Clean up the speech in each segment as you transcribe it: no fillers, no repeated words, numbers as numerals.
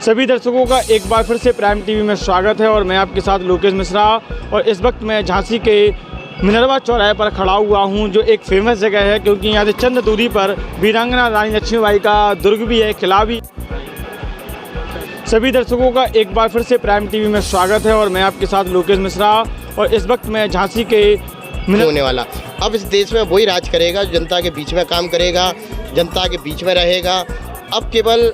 सभी दर्शकों का एक बार फिर से प्राइम टीवी में स्वागत है और मैं आपके साथ लोकेश मिश्रा। और इस वक्त मैं झांसी के मिनरवा चौराहे पर खड़ा हुआ हूं, जो एक फेमस जगह है क्योंकि यहाँ से चंद दूरी पर वीरांगना रानी लक्ष्मीबाई का दुर्ग भी है, किला भी। सभी दर्शकों का एक बार फिर से प्राइम टीवी में स्वागत है और मैं आपके साथ लोकेश मिश्रा। और इस वक्त मैं झांसी के होने वाला अब इस देश में वही राज करेगा, जनता के बीच में काम करेगा, जनता के बीच में रहेगा। अब केवल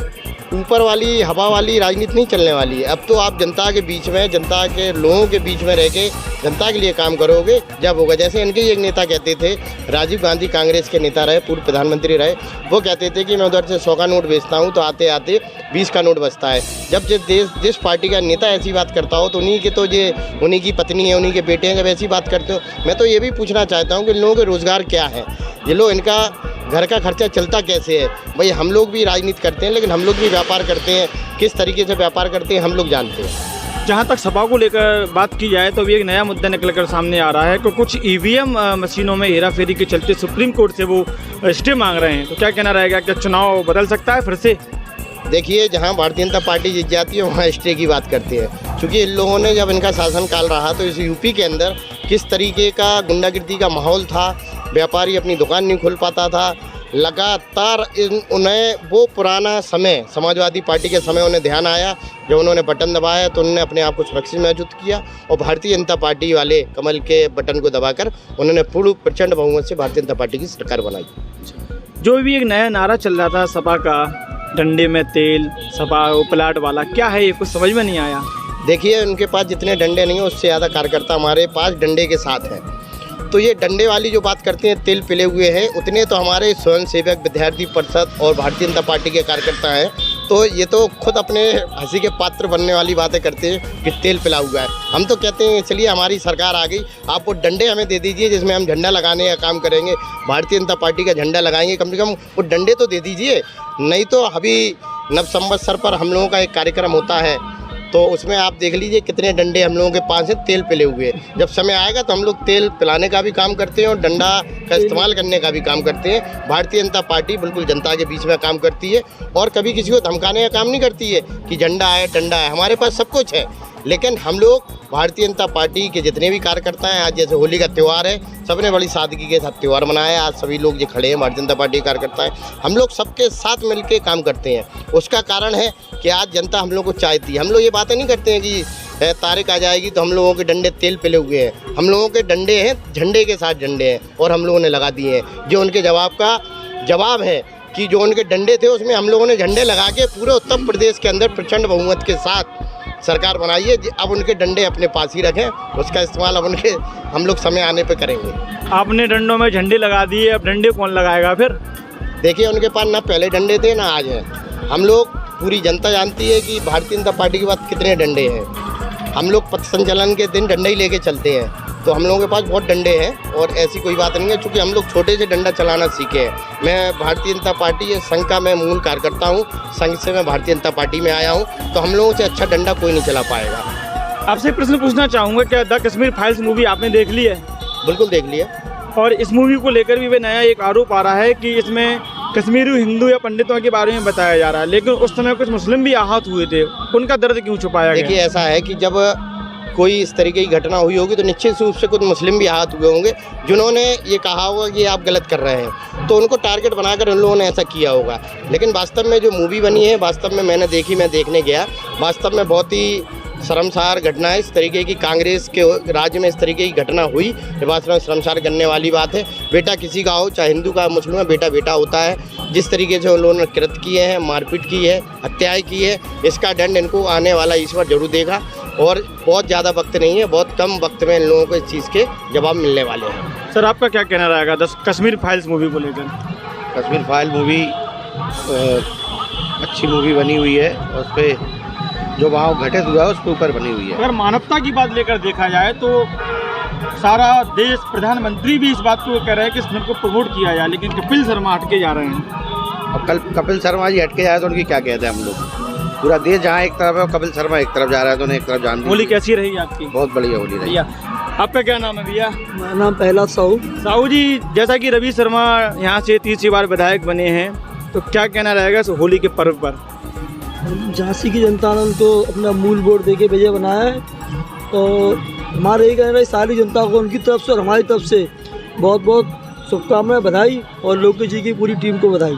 ऊपर वाली हवा वाली राजनीति नहीं चलने वाली है। अब तो आप जनता के बीच में, जनता के लोगों के बीच में रह के जनता के लिए काम करोगे जब होगा। जैसे इनके एक नेता कहते थे, राजीव गांधी कांग्रेस के नेता रहे, पूर्व प्रधानमंत्री रहे, वो कहते थे कि मैं उधर से 100 का नोट बेचता हूँ तो आते आते 20 का नोट बचता है। जब जिस पार्टी का नेता ऐसी बात करता हो तो उन्हीं की पत्नी है, उन्हीं के बेटे हैं, जब ऐसी बात करते हो। मैं तो ये भी पूछना चाहता हूँ कि लोगों के रोज़गार क्या है, ये लोग इनका घर का खर्चा चलता कैसे है। भाई हम लोग भी राजनीति करते हैं, लेकिन हम लोग भी व्यापार करते हैं, किस तरीके से व्यापार करते हैं हम लोग जानते हैं। जहाँ तक सपा को लेकर बात की जाए तो अभी एक नया मुद्दा निकल कर सामने आ रहा है कि कुछ ईवीएम मशीनों में हेराफेरी के चलते सुप्रीम कोर्ट से वो स्टे मांग रहे हैं। तो क्या कहना रहेगा, क्या चुनाव बदल सकता है फिर से? देखिए, जहाँ भारतीय जनता पार्टी जीत जाती है वहाँ स्टे की बात करते हैं, क्योंकि इन लोगों ने जब इनका शासनकाल रहा तो इस यूपी के अंदर किस तरीके का गुंडागिर्दी का माहौल था, व्यापारी अपनी दुकान नहीं खोल पाता था। लगातार उन्हें वो पुराना समय, समाजवादी पार्टी के समय उन्हें ध्यान आया, जब उन्होंने बटन दबाया तो उन्होंने अपने आप को सुरक्षित महसूस किया और भारतीय जनता पार्टी वाले कमल के बटन को दबाकर उन्होंने पूर्ण प्रचंड बहुमत से भारतीय जनता पार्टी की सरकार बनाई। जो भी एक नया नारा चल रहा था सपा का, डंडे में तेल, सपा उपलाट वाला, क्या है ये, कुछ समझ में नहीं आया। देखिए, उनके पास जितने डंडे नहीं हैं उससे ज़्यादा कार्यकर्ता हमारे पास डंडे के साथ हैं। तो ये डंडे वाली जो बात करते हैं, तेल पिले हुए हैं, उतने तो हमारे स्वयंसेवक, विद्यार्थी परिषद और भारतीय जनता पार्टी के कार्यकर्ता हैं। तो ये तो खुद अपने हंसी के पात्र बनने वाली बातें करते हैं कि तेल पिला हुआ है। हम तो कहते हैं चलिए हमारी सरकार आ गई, आप वो डंडे हमें दे दीजिए जिसमें हम झंडा लगाने का काम करेंगे, भारतीय जनता पार्टी का झंडा लगाएंगे। कम से कम वो डंडे तो दे दीजिए। नहीं तो अभी नव संवत्सर पर हम लोगों का एक कार्यक्रम होता है, तो उसमें आप देख लीजिए कितने डंडे हम लोगों के पास हैं तेल पिले हुए। जब समय आएगा तो हम लोग तेल पिलाने का भी काम करते हैं और डंडा का इस्तेमाल करने का भी काम करते हैं। भारतीय जनता पार्टी बिल्कुल जनता के बीच में काम करती है और कभी किसी को धमकाने का काम नहीं करती है कि झंडा है, डंडा है। हमारे पास सब कुछ है, लेकिन हम लोग भारतीय जनता पार्टी के जितने भी कार्यकर्ता हैं, आज जैसे होली का त्यौहार है, सबने बड़ी सादगी के साथ त्यौहार मनाया है। आज सभी लोग जो खड़े हैं भारतीय जनता पार्टी के कार्यकर्ता हैं, हम लोग सबके साथ मिलकर काम करते हैं। उसका कारण है कि आज जनता हम लोग को चाहती है। हम लोग ये बातें नहीं करते हैं कि तारीख आ जाएगी तो हम लोगों के डंडे तेल पिले हुए हैं। हम लोगों के डंडे हैं, झंडे के साथ झंडे हैं और हम लोगों ने लगा दिए हैं। जो उनके जवाब है कि जो उनके डंडे थे उसमें हम लोगों ने झंडे लगा के पूरे उत्तर प्रदेश के अंदर प्रचंड बहुमत के साथ सरकार बनाई है। अब उनके डंडे अपने पास ही रखें, उसका इस्तेमाल अब हम लोग समय आने पे करेंगे। आपने डंडों में झंडे लगा दिए, अब डंडे कौन लगाएगा फिर? देखिए, उनके पास ना पहले डंडे थे ना आज हैं। हम लोग, पूरी जनता जानती है कि भारतीय जनता पार्टी के पास कितने डंडे हैं। हम लोग पथ संचलन के दिन डंडा ही लेके चलते हैं, तो हम लोगों के पास बहुत डंडे हैं और ऐसी कोई बात नहीं है, क्योंकि हम लोग छोटे से डंडा चलाना सीखे हैं। मैं भारतीय जनता पार्टी संघ का मैं मूल कार्यकर्ता हूँ, संघ से मैं भारतीय जनता पार्टी में आया हूँ, तो हम लोगों से अच्छा डंडा कोई नहीं चला पाएगा। आपसे प्रश्न पूछना चाहूँगा, क्या द कश्मीर फाइल्स मूवी आपने देख ली है? बिल्कुल देख लिया। और इस मूवी को लेकर भी नया एक आरोप आ रहा है कि इसमें कश्मीरी हिंदू या पंडितों के बारे में बताया जा रहा है, लेकिन उस समय कुछ मुस्लिम भी आहत हुए थे, उनका दर्द क्यों छुपाया गया? देखिए, ऐसा है कि जब कोई इस तरीके की घटना हुई होगी तो निश्चित रूप से कुछ मुस्लिम भी आहत हुए होंगे, जिन्होंने ये कहा होगा कि आप गलत कर रहे हैं, तो उनको टारगेट बनाकर उन लोगों ने ऐसा किया होगा। लेकिन वास्तव में जो मूवी बनी है, वास्तव में मैंने देखी, मैं देखने गया, वास्तव में बहुत ही शर्मसार घटना है। इस तरीके की कांग्रेस के राज्य में इस तरीके की घटना हुई, ये वास्तव में शर्मसार करने वाली बात है। बेटा किसी का हो, चाहे हिंदू का मुस्लिम है, बेटा बेटा होता है। जिस तरीके से उन लोगों ने कृत्य किए हैं, मारपीट की है, हत्याएं की है, इसका दंड इनको आने वाला ईश्वर जरूर देगा। और बहुत ज़्यादा वक्त नहीं है, बहुत कम वक्त में इन लोगों को इस चीज़ के जवाब मिलने वाले हैं। सर, आपका क्या कहना रहेगा कश्मीर फाइल्स मूवी को लेकर? कश्मीर फाइल मूवी अच्छी मूवी बनी हुई है, उस पर जो वहाँ घटित हुआ है उसके ऊपर बनी हुई है। अगर मानवता की बात लेकर देखा जाए तो सारा देश, प्रधानमंत्री भी इस बात को कह रहे हैं कि इस फिल्म को प्रमोट किया जाए, लेकिन कपिल शर्मा हटके जा रहे हैं। अब कल कपिल शर्मा जी हटके जाए तो उनकी क्या कहते हैं हम लोग? पूरा देश जहाँ एक तरफ है, कपिल शर्मा एक तरफ जा रहा है तो उन्हें एक तरफ जान दी। होली कैसी रही आपकी? बहुत बढ़िया होली रही। भैया, आपका क्या नाम है भैया? मेरा नाम पहला साहू जी। जैसा कि रवि शर्मा यहाँ से तीसरी बार विधायक बने हैं, तो क्या कहना रहेगा इस होली के पर्व पर? झांसी की जनता ने उनको अपना मूल वोट देके विजय बनाया है और हमारे ये कहना है सारी जनता को उनकी तरफ से और हमारी तरफ से बहुत बहुत शुभकामनाएं, बधाई और लोकेश जी की पूरी टीम को बधाई।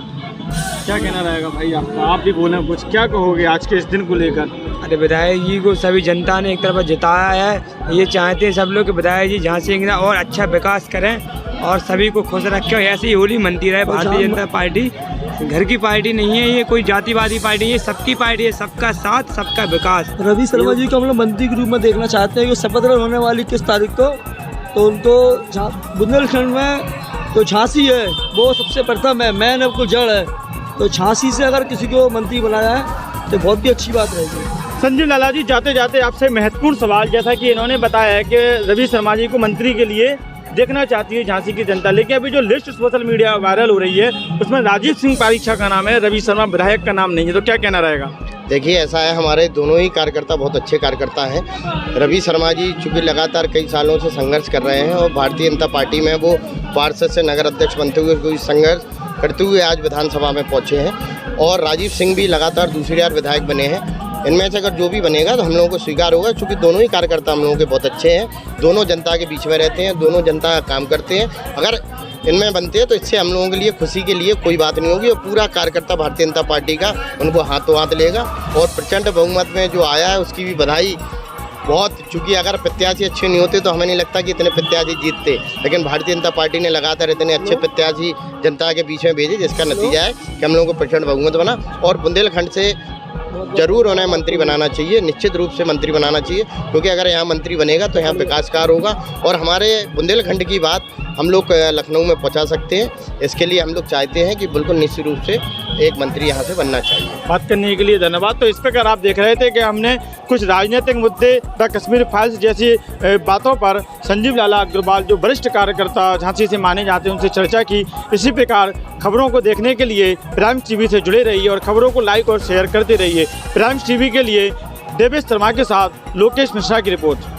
क्या कहना रहेगा भाई आपका? आप भी बोले कुछ, क्या कहोगे आज के इस दिन को लेकर? अरे विधायक जी को सभी जनता ने एक तरफ जिताया है। ये चाहते हैं सब लोग कि विधायक जी झांसी के और अच्छा विकास करें और सभी को खुश रखें। ऐसे ही होली मनती रहे। भारतीय जनता पार्टी घर की पार्टी नहीं है, ये कोई जातिवादी पार्टी, ये सबकी पार्टी है। सबका साथ, सबका विकास। रवि शर्मा जी को हम लोग मंत्री के रूप में देखना चाहते हैं कि शपथ ग्रहण होने वाली 21 तारीख को, तो उनको बुंदेलखंड में तो झांसी है वो सबसे प्रथम है, मैन है, को जड़ है। तो झांसी से अगर किसी को मंत्री बनाया है तो बहुत ही अच्छी बात रहेगी। संजीव लाला जी, जाते जाते आपसे महत्वपूर्ण सवाल, जैसा कि इन्होंने बताया है कि रवि शर्मा जी को मंत्री के लिए देखना चाहती है झांसी की जनता, लेकिन अभी जो लिस्ट सोशल मीडिया वायरल हो रही है उसमें राजीव सिंह पारीक्षा का नाम है, रवि शर्मा विधायक का नाम नहीं है, तो क्या कहना रहेगा? देखिए ऐसा है, हमारे दोनों ही कार्यकर्ता बहुत अच्छे कार्यकर्ता हैं। रवि शर्मा जी चूँकि लगातार कई सालों से संघर्ष कर रहे हैं और भारतीय जनता पार्टी में वो पार्षद से नगर अध्यक्ष बनते हुए कोई संघर्ष करते हुए आज विधानसभा में पहुँचे हैं और राजीव सिंह भी लगातार दूसरी बार विधायक बने हैं। इनमें से अगर जो भी बनेगा तो हम लोगों को स्वीकार होगा, क्योंकि दोनों ही कार्यकर्ता हम लोगों के बहुत अच्छे हैं, दोनों जनता के बीच में रहते हैं, दोनों जनता का काम करते हैं। अगर इनमें बनते हैं तो इससे हम लोगों के लिए खुशी के लिए कोई बात नहीं होगी और पूरा कार्यकर्ता भारतीय जनता पार्टी का उनको हाथों हाथ लेगा और प्रचंड बहुमत में जो आया है उसकी भी बधाई बहुत। चूँकि अगर प्रत्याशी अच्छे नहीं होते तो हमें नहीं लगता कि इतने प्रत्याशी जीतते, लेकिन भारतीय जनता पार्टी ने लगातार इतने अच्छे प्रत्याशी जनता के बीच में भेजे, जिसका नतीजा है कि हम लोगों को प्रचंड बहुमत बना। और बुंदेलखंड से जरूर उन्हें मंत्री बनाना चाहिए, निश्चित रूप से मंत्री बनाना चाहिए, क्योंकि अगर यहाँ मंत्री बनेगा तो यहाँ विकास कार्य होगा और हमारे बुंदेलखंड की बात हम लोग लखनऊ में पहुँचा सकते हैं। इसके लिए हम लोग चाहते हैं कि बिल्कुल निश्चित रूप से एक मंत्री यहाँ से बनना चाहिए। बात करने के लिए धन्यवाद। तो इस प्रकार आप देख रहे थे कि हमने कुछ राजनीतिक मुद्दे द कश्मीर फाइल्स जैसी बातों पर संजीव लाला अग्रवाल जो वरिष्ठ कार्यकर्ता झांसी से माने जाते हैं उनसे चर्चा की। इसी प्रकार खबरों को देखने के लिए प्राइम टीवी से जुड़े रहिए और खबरों को लाइक और शेयर करते रहिए। प्राइम टीवी के लिए देवेश शर्मा के साथ लोकेश मिश्रा की रिपोर्ट।